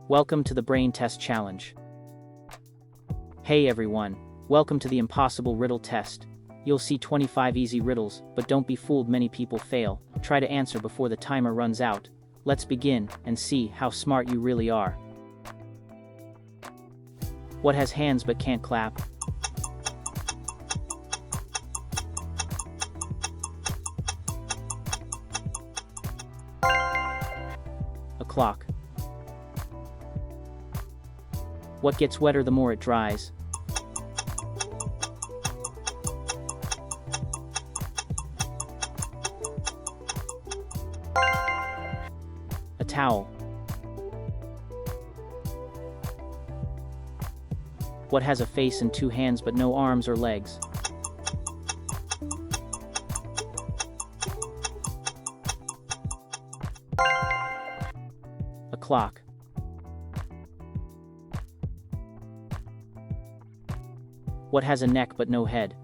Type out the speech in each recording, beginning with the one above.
Welcome to the Brain Test Challenge. Hey everyone, welcome to the impossible riddle test. You'll see 25 easy riddles, but don't be fooled, many people fail. Try to answer before the timer runs out. Let's begin and see how smart you really are. What has hands but can't clap? A clock. What gets wetter the more it dries? A towel. What has a face and two hands but no arms or legs? A clock. What has a neck but no head?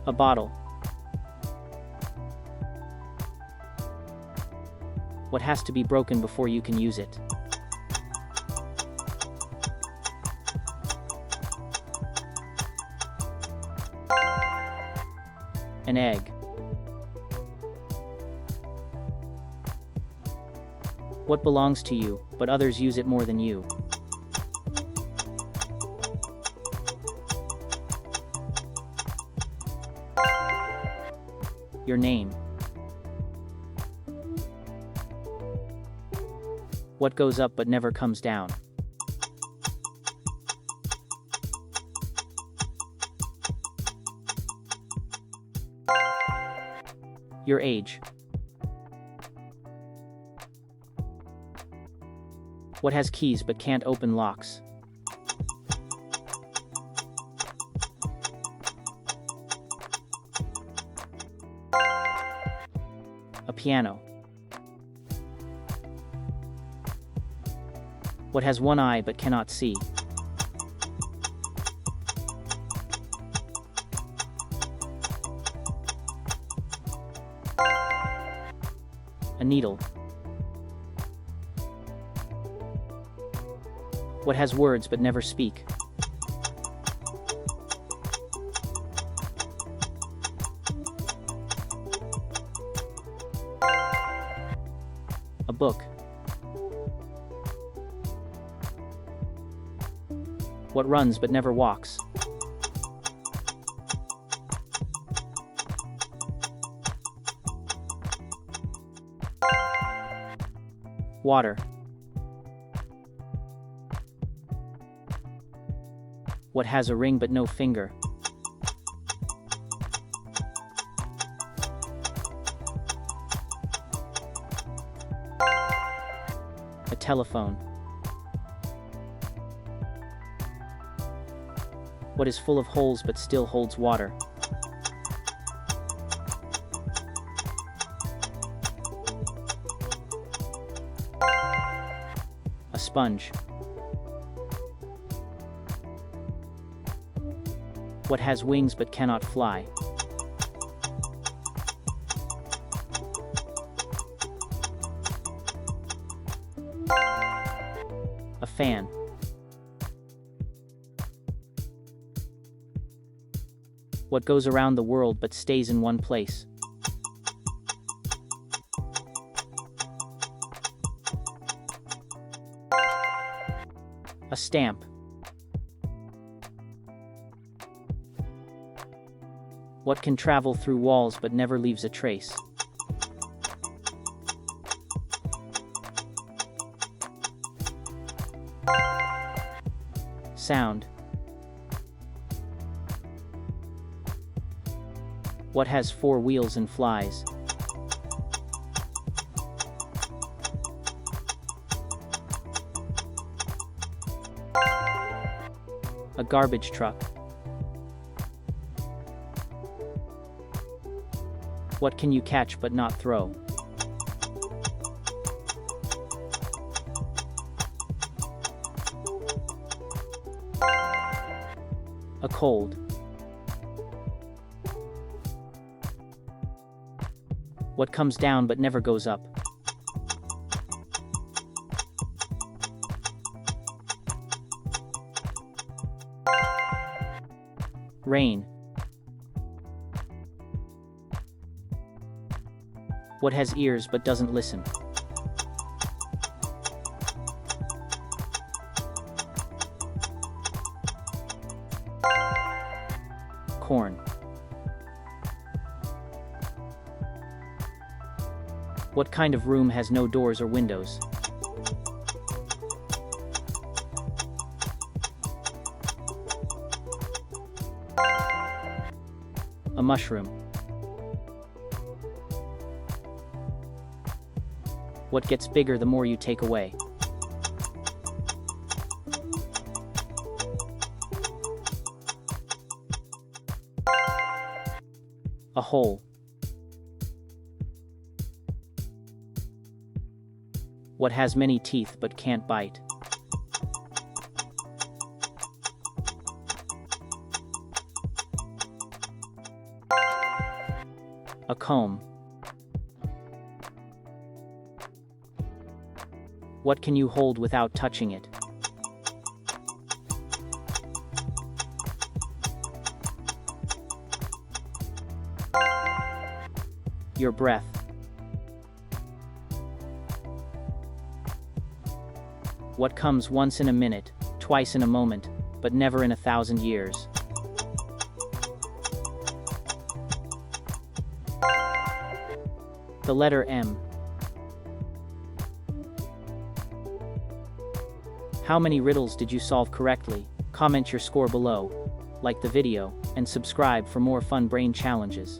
A bottle. What has to be broken before you can use it? An egg. What belongs to you, but others use it more than you? Your name. What goes up but never comes down? Your age. What has keys but can't open locks? A piano. What has one eye but cannot see? A needle. What has words but never speak? A book. What runs but never walks? Water. What has a ring but no finger? A telephone. What is full of holes but still holds water? A sponge. What has wings but cannot fly? A fan. What goes around the world but stays in one place? A stamp. What can travel through walls but never leaves a trace? Sound. What has four wheels and flies? A garbage truck. What can you catch but not throw? A cold. What comes down but never goes up? Rain. What has ears but doesn't listen? Corn. What kind of room has no doors or windows? A mushroom. What gets bigger the more you take away? A hole. What has many teeth but can't bite? A comb. What can you hold without touching it? Your breath. What comes once in a minute, twice in a moment, but never in 1,000 years? The letter M. How many riddles did you solve correctly? Comment your score below, like the video, and subscribe for more fun brain challenges.